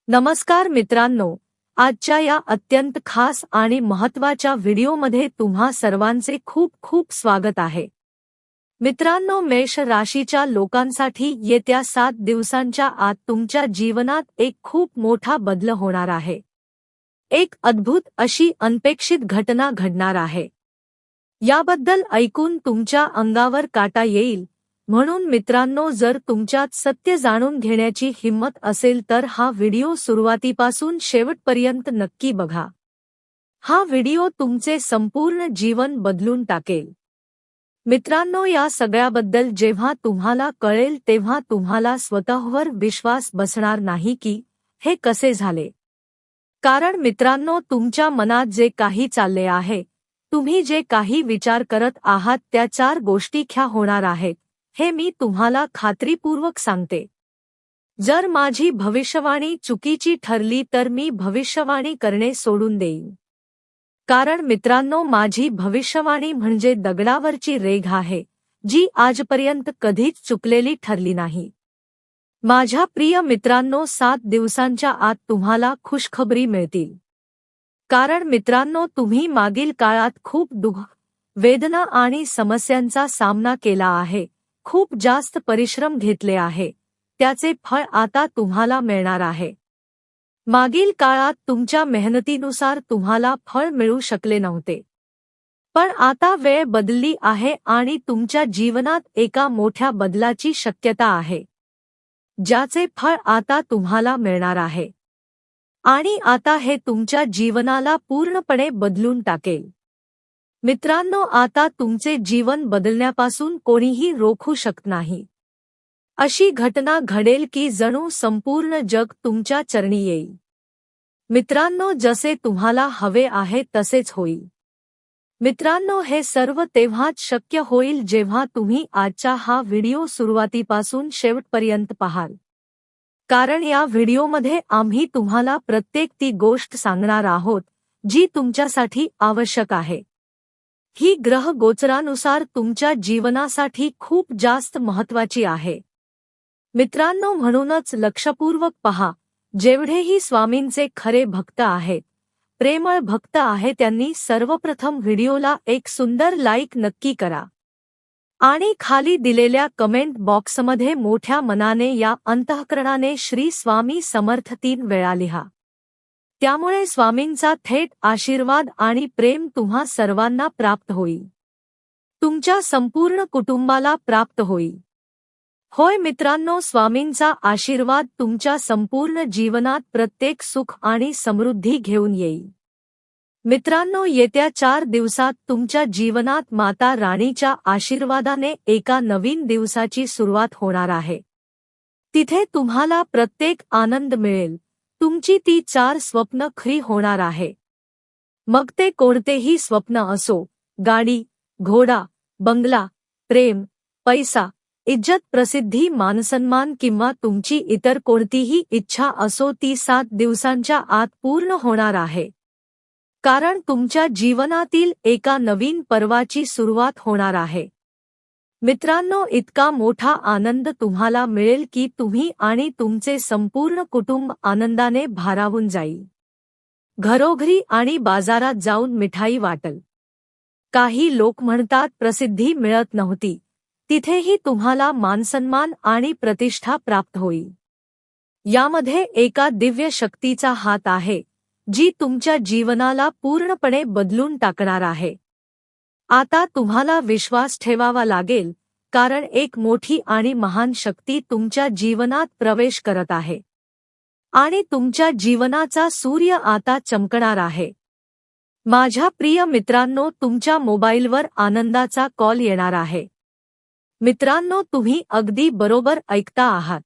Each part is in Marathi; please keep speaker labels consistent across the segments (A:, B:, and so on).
A: नमस्कार मित्रांनो, आजच्या या अत्यंत खास आणि महत्त्वाच्या व्हिडिओमध्ये तुम्हा सर्वांचे खूप खूप स्वागत आहे. मित्रांनो, मेष राशीच्या लोकांसाठी येत्या 7 दिवसांच्या आत तुमच्या जीवनात एक खूप मोठा बदल होणार आहे. एक अद्भुत अशी अनपेक्षित घटना घडणार आहे. याबद्दल ऐकून तुमच्या अंगावर काटा येईल. म्हणून मित्रांनो, जर तुमच्यात सत्य जाणून घेण्याची हिंमत असेल तर हा व्हिडिओ सुरुवातीपासून शेवटपर्यंत नक्की बघा. हा व्हिडिओ तुमचे संपूर्ण जीवन बदलून टाकेल. मित्रांनो, या सगळ्याबद्दल जेव्हा तुम्हाला कळेल तेव्हा तुम्हाला स्वतःवर विश्वास बसणार नाही की हे कसे झाले. कारण मित्रांनो, तुमच्या मनात जे काही चालले आहे, तुम्ही जे काही विचार करत आहात त्या 4 गोष्टी ख्या होणार आहेत, हे मी तुम्हाला खात्रीपूर्वक सांगते. जर माझी भविष्यवाणी चुकीची ठरली तर मी भविष्यवाणी करणे सोडून देईन. कारण मित्रांनो, माझी भविष्यवाणी म्हणजे दगडावरची रेघ आहे, जी आजपर्यंत कधीच चुकलेली ठरली नाही. माझ्या प्रिय मित्रांनो, 7 दिवसांच्या आत तुम्हाला खुशखबरी मिळतील. कारण मित्रांनो, तुम्ही मागील काळात खूप दुःख, वेदना आणि समस्यांचा सामना केला आहे. खूप जास्त परिश्रम घेतले आहे, त्याचे फळ आता तुम्हाला मिळणार आहे. मागील काळात तुमच्या मेहनतीनुसार तुम्हाला फळ मिळू शकले नव्हते. पण आता वेळ बदलली आहे आणि तुमच्या जीवनात एका मोठ्या बदलाची शक्यता आहे, ज्याचे फळ आता तुम्हाला मिळणार आहे. आणि आता हे तुमच्या जीवनाला पूर्णपणे बदलून टाकेल. मित्रांनो, आता तुमचे जीवन बदलण्यापासून कोणीही रोखू शकत नाही. अशी घटना घडेल की जणू संपूर्ण जग तुमच्या चरणी येईल. मित्रांनो, जसे तुम्हाला हवे आहे तसेच होईल. मित्रांनो, हे सर्व तेव्हाच शक्य होईल जेव्हा तुम्ही आजचा हा व्हिडिओ सुरुवातीपासून शेवटपर्यंत पाहाल. कारण या व्हिडिओमध्ये आम्ही तुम्हाला प्रत्येक ती गोष्ट सांगणार आहोत जी तुमच्यासाठी आवश्यक आहे. ही ग्रह गोचरानुसार तुमच्या जीवनासाठी खूप जास्त महत्त्वाची आहे. मित्रांनो, म्हणूनच लक्षपूर्वक पहा. जेवढेही स्वामींचे खरे भक्त आहेत, प्रेमळ भक्त आहे, त्यांनी सर्वप्रथम व्हिडिओला एक सुंदर लाईक नक्की करा. आणि खाली दिलेल्या कमेंट बॉक्समध्ये मोठ्या मनाने या अंतःकरणाने श्री स्वामी समर्थ 3 वेळा लिहा. त्यामुळे स्वामींचा थेट आशीर्वाद आणि प्रेम तुम्हा सर्वांना प्राप्त होईल. तुमच्या संपूर्ण कुटुंबाला प्राप्त होईल. होय मित्रांनो, स्वामींचा आशीर्वाद तुमच्या संपूर्ण जीवनात प्रत्येक सुख आणि समृद्धी घेऊन येईल. मित्रांनो, येत्या 4 दिवसात तुमच्या जीवनात माता राणीच्या आशीर्वादाने एका नवीन दिवसाची सुरुवात होणार आहे. तिथे तुम्हाला प्रत्येक आनंद मिळेल. तुमची ती 4 स्वप्न खरी होणार आहे. मग ते कोणतेही स्वप्न असो, गाडी, घोडा, बंगला, प्रेम, पैसा, इज्जत, प्रसिद्धी, मानसन्मान किंवा तुमची इतर कोणतीही इच्छा असो, ती 7 दिवसांच्या आत पूर्ण होणार आहे. कारण तुमच्या जीवनातील एका नवीन पर्वाची सुरुवात होणार आहे. मित्रांनो, इतका मोठा आनंद तुम्हाला मिळेल की तुम्ही आणि तुमचे संपूर्ण कुटुंब आनंदाने भारावून जाईल. घरोघरी आणि बाजारात जाऊन मिठाई वाटल. काही लोक म्हणतात प्रसिद्धी मिळत नव्हती, तिथेही तुम्हाला मानसन्मान आणि प्रतिष्ठा प्राप्त होईल. यामध्ये एका दिव्य शक्तीचा हात आहे, जी तुमच्या जीवनाला पूर्णपणे बदलून टाकणार आहे. आता तुम्हाला विश्वास ठेवावा लागेल, कारण एक मोठी आणि महान शक्ती तुमच्या जीवनात प्रवेश करत आहे. आणि तुमच्या जीवनाचा सूर्य आता चमकणार आहे. माझ्या प्रिय मित्रांनो, तुमच्या मोबाईलवर आनंदाचा कॉल येणार आहे. मित्रांनो, तुम्ही अगदी बरोबर ऐकता आहात.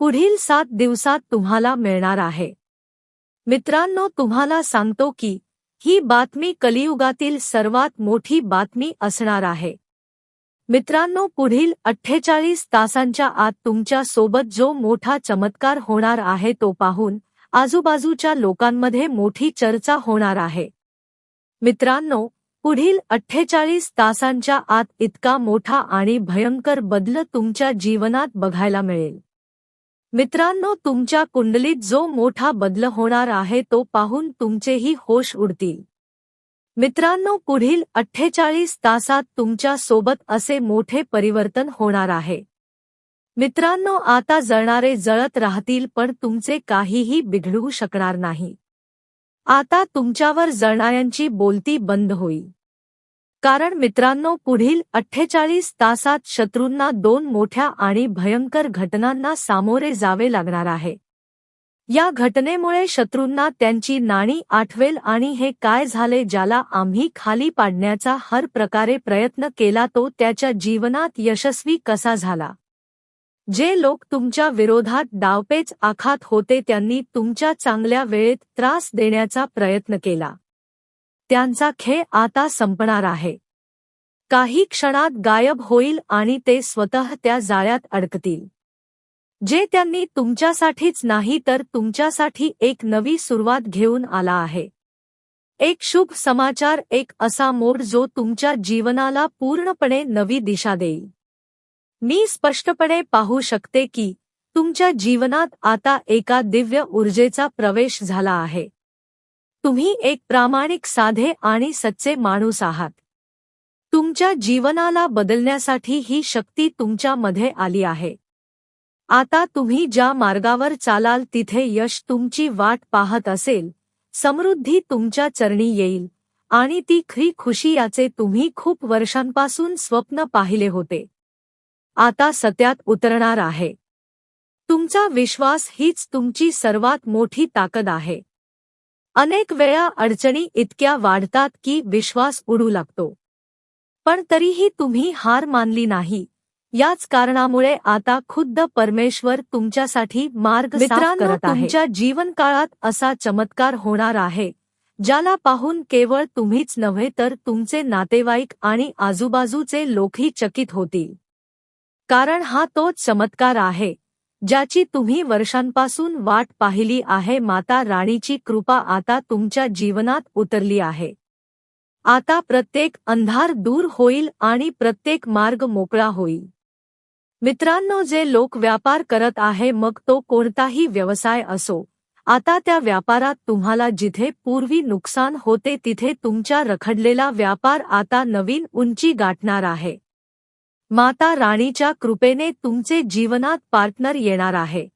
A: पुढील 7 दिवसात तुम्हाला मिळणार आहे. मित्रांनो, तुम्हाला सांगतो की ही बातमी कलियुगातील सर्वात मोठी बातमी असणार आहे. मित्रांनो, पुढील 48 तासांच्या आत तुमच्या सोबत जो मोठा चमत्कार होणार आहे तो पाहून आजूबाजूच्या लोकांमध्ये मोठी चर्चा होणार आहे. मित्रांनो, पुढील 48 तासांच्या आत इतका मोठा आणि भयंकर बदल तुमच्या जीवनात बघायला मिळेल. मित्रांनो, तुमच्या कुंडलीत जो मोठा बदल होणार आहे तो पाहून तुमचेही होश उडतील. मित्रांनो, पुढील 48 तासात तुमच्या सोबत असे मोठे परिवर्तन होणार आहे. मित्रांनो, आता जळणारे जळत राहतील पण तुमचे काहीही बिघडू शकणार नाही. आता तुमच्यावर जळणाऱ्यांची बोलती बंद होईल. कारण मित्रांनो, पुढील 48 तासात शत्रूंना 2 मोठ्या आणि भयंकर घटनांना सामोरे जावे लागणार आहे. या घटनेमुळे शत्रूंना त्यांची नाणी आठवेल आणि हे काय झाले ज्याला आम्ही खाली पाडण्याचा हर प्रकारे प्रयत्न केला तो त्याच्या जीवनात यशस्वी कसा झाला. जे लोक तुमच्या विरोधात डावपेच आखत होते त्यांनी तुमच्या चांगल्या वेळेत त्रास देण्याचा प्रयत्न केला. त्यांचा खेळ आता संपणार आहे. काही क्षणात गायब होईल आणि ते स्वतः त्या जाळ्यात अडकतील. जे त्यांनी तुमच्यासाठीच नाही तर तुमच्यासाठी एक नवी सुरुवात घेऊन आला आहे. एक शुभ समाचार, एक असा मोड जो तुमच्या जीवनाला पूर्णपणे नवी दिशा देईल. मी स्पष्टपणे पाहू शकते की तुमच्या जीवनात आता एका दिव्य ऊर्जेचा प्रवेश झाला आहे. तुम्ही एक प्रामाणिक, साधे आणि सच्चे माणूस आहात. तुमच्या जीवनाला बदलण्यासाठी ही शक्ती तुमच्यामध्ये आली आहे. आता तुम्ही ज्या मार्गावर चालाल तिथे यश तुमची वाट पाहत असेल, समृद्धी तुमच्या चरणी येईल आणि ती खरी खुशी याचे तुम्ही खूप वर्षांपासून स्वप्न पाहिले होते, आता सत्यात उतरणार आहे. तुमचा विश्वास हीच तुमची सर्वात मोठी ताकद आहे. अनेक वेळा अडचणी इतक्या वाढतात की विश्वास उडू लागतो. पण तरीही तुम्ही हार मानली नाही. याच कारणामुळे आता खुद्द परमेश्वर तुमच्यासाठी मार्ग साफ करत आहे. तुमच्या जीवनकाळात असा चमत्कार होणार आहे ज्याला पाहून केवळ तुम्हीच नव्हे तर तुमचे नातेवाईक आणि आजूबाजूचे लोकही चकित होतील. कारण हा तोच चमत्कार आहे ज्याची तुम्ही वर्षांपासून वाट पाहिली आहे. माता राणीची कृपा आता तुमच्या जीवनात उतरली आहे. आता प्रत्येक अंधार दूर होईल आणि प्रत्येक मार्ग मोकळा होईल. मित्रांनो, जे लोक व्यापार करत आहे, मग तो कोणताही व्यवसाय असो, आता त्या व्यापारात तुम्हाला जिथे पूर्वी नुकसान होते तिथे तुमचा रखडलेला व्यापार आता नवीन उंची गाठणार आहे. माता राणीच्या कृपेने तुमचे जीवनात पार्टनर येणार आहे.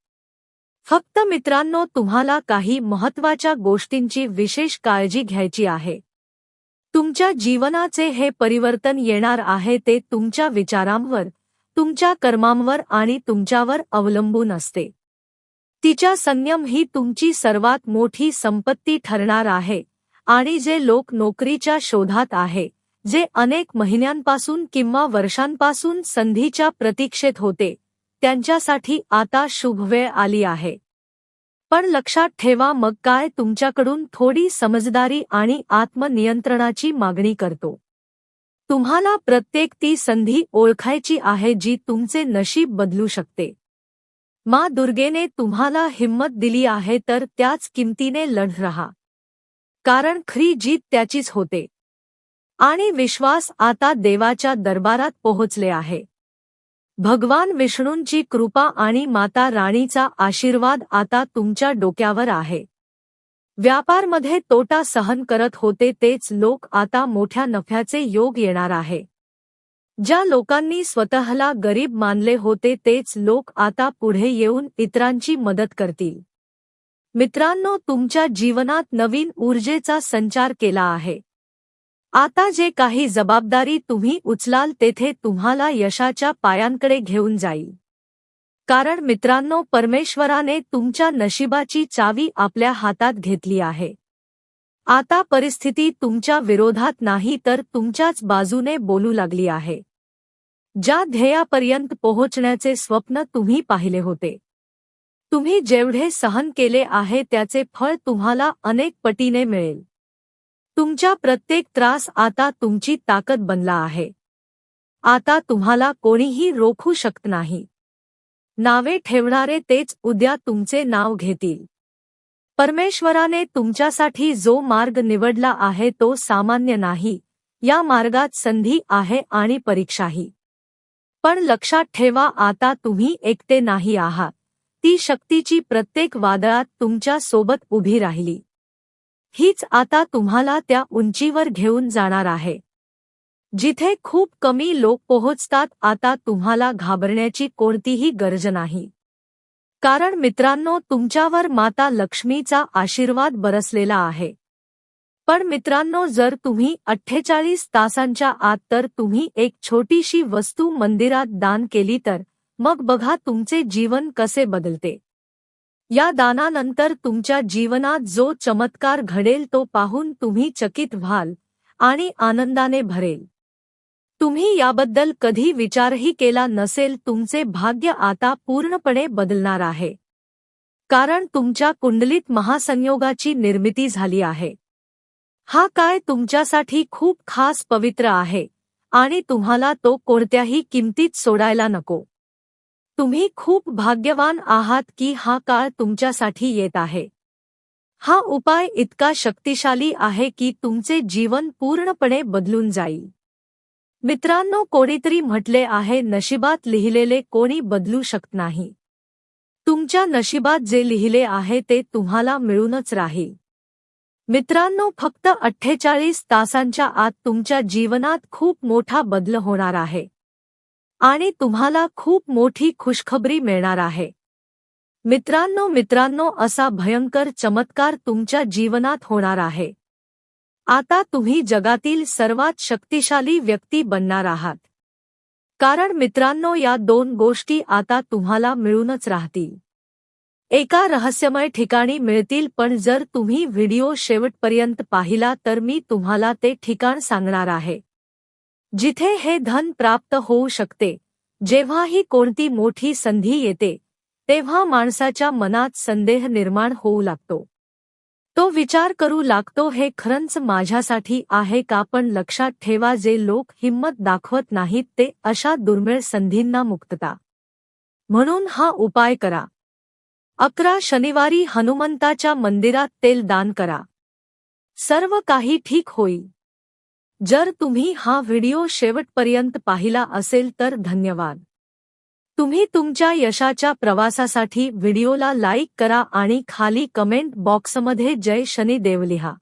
A: फक्त मित्रांनो, तुम्हाला काही महत्त्वाच्या गोष्टींची विशेष काळजी घ्यायची आहे. तुमच्या जीवनाचे हे परिवर्तन येणार आहे ते तुमच्या विचारांवर, तुमच्या कर्मांवर आणि तुमच्यावर अवलंबून असते. तिच्या संयम ही तुमची सर्वात मोठी संपत्ती ठरणार आहे. आणि जे लोक नोकरीच्या शोधात आहे, जे अनेक महिन्यांपासून किंवा वर्षांपासून संधीच्या प्रतीक्षेत होते, त्यांच्यासाठी आता शुभ वेळ आली आहे. पण लक्षात ठेवा, मग काय तुमच्याकडून थोडी समजदारी आणि आत्मनियंत्रणाची मागणी करतो. तुम्हाला प्रत्येक ती संधी ओळखायची आहे जी तुमचे नशीब बदलू शकते. माँ दुर्गेने तुम्हाला हिम्मत दिली आहे तर त्याच किमतीने लढ रहा. कारण खरी जीत त्याचीच होते. आणि विश्वास आता देवाच्या दरबारात पोहोचले आहे. भगवान विष्णूंची कृपा आणि माता राणीचा आशीर्वाद आता तुमच्या डोक्यावर आहे. व्यापारमध्ये तोटा सहन करत होते तेच लोक आता मोठ्या नफ्याचे योग येणार आहे. ज्या लोकांनी स्वतःला गरीब मानले होते तेच लोक आता पुढे येऊन इतरांची मदत करतील. मित्रांनो, तुमच्या जीवनात नवीन ऊर्जेचा संचार केला आहे. आता जे काही जबाबदारी तुम्ही उचलाल तेथे तुम्हाला यशाच्या पायांकडे घेऊन जाईल. कारण मित्रांनो, परमेश्वराने तुमच्या नशिबाची चावी आपल्या हातात घेतली आहे. आता परिस्थिती तुमच्या विरोधात नाही तर तुमच्याच बाजूने बोलू लागली आहे. ज्या ध्येयापर्यंत पोहोचण्याचे स्वप्न तुम्ही पाहिले होते, तुम्ही जेवढे सहन केले आहे त्याचे फळ तुम्हाला अनेक पटीने मिळेल. तुमच्या प्रत्येक त्रास आता तुमची ताकद बनला आहे. आता तुम्हाला कोणीही रोखू शकत नाही. नावे ठेवणारे तेच उद्या तुमचे नाव घेतील. परमेश्वराने तुमच्यासाठी जो मार्ग निवडला आहे तो सामान्य नाही. या मार्गात संधी आहे आणि परीक्षाही. पण लक्षात ठेवा, आता तुम्ही एकटे नाही आहात. ती शक्तीची प्रत्येक वादळात तुमच्या सोबत उभी राहिली. हीच आता तुम्हाला त्या उंचीवर घेऊन जाणार आहे जिथे खूप कमी लोक पोहोचतात. आता तुम्हाला घाबरण्याची कोणतीही गरज नाही. कारण मित्रांनो, तुमच्यावर माता लक्ष्मीचा आशीर्वाद बरसलेला आहे. पण मित्रांनो, जर तुम्ही 48 तासांच्या आत तर तुम्ही एक छोटीशी वस्तू मंदिरात दान केली तर मग बघा तुमचे जीवन कसे बदलते. या दानानंतर तुमच्या जीवनात जो चमत्कार घडेल तो पाहून तुम्ही चकित व्हाल आणि आनंदाने भरेल. तुम्ही याबद्दल कधी विचारही केला नसेल. तुमचे भाग्य आता पूर्णपणे बदलणार आहे. कारण तुमच्या कुंडलीत महासंयोगाची निर्मिती झाली आहे. हा काळ तुमच्यासाठी खूप खास पवित्र आहे आणि तुम्हाला तो कोणत्याही किमतीत सोडायला नको. तुम्ही खूप भाग्यवान आहात की हा काळ तुमच्यासाठी येत आहे. हा उपाय इतका शक्तिशाली आहे की तुमचे जीवन पूर्णपणे बदलून जाईल. मित्रांनो, कोणीतरी म्हटले आहे, नशिबात लिहिलेले कोणी बदलू शकत नाही. तुमच्या नशिबात जे लिहिले आहे ते तुम्हाला मिळूनच राहील. मित्रांनो, फक्त 48 तासांच्या आत तुमच्या जीवनात खूप मोठा बदल होणार आहे आणि तुम्हाला खूप मोठी खुशखबरी मिळणार आहे. मित्रांनो, असा भयंकर चमत्कार तुमच्या जीवनात होणार आहे. आता तुम्ही जगातील सर्वात शक्तिशाली व्यक्ती बनणार आहात. कारण मित्रांनो, या दोन गोष्टी आता तुम्हाला मिळूनच राहतील. एका रहस्यमय ठिकाणी मिळतील. पण जर तुम्ही व्हिडिओ शेवटपर्यंत पाहिला तर मी तुम्हाला ते ठिकाण सांगणार आहे जिथे हे धन प्राप्त होऊ शकते. जेव्हाही कोणती मोठी संधी येते तेव्हा माणसाच्या मनात संदेह निर्माण होऊ लागतो. तो विचार करू लागतो, हे खरंच माझ्यासाठी आहे का. पण लक्षात ठेवा, जे लोक हिंमत दाखवत नाहीत ते अशा दुर्मिळ संधींना मुक्तता. म्हणून हा उपाय करा. 11 शनिवारी हनुमंताच्या मंदिरात तेल दान करा. सर्व काही ठीक होईल. जर तुम्ही हा व्हिडिओ शेवटपर्यंत पाहिला असेल तर धन्यवाद. तुम्ही तुमच्या यशाच्या प्रवासासाठी व्हिडिओला लाईक करा आणि खाली कमेंट बॉक्समध्ये जय शनिदेव लिहा.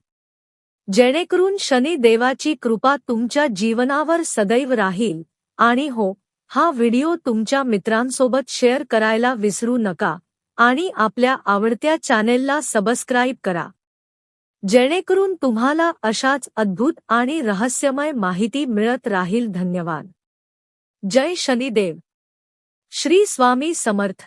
A: जेणेकरून शनिदेवाची कृपा तुमच्या जीवनावर सदैव राहील. आणि हो, हा व्हिडिओ तुमच्या मित्रांसोबत शेअर करायला विसरू नका आणि आपल्या आवडत्या चॅनेलला सबस्क्राईब करा. जेणेकरून तुम्हाला अशाच अद्भुत आणि रहस्यमय माहिती मिळत राहील. धन्यवाद. जय शनिदेव. श्री स्वामी समर्थ.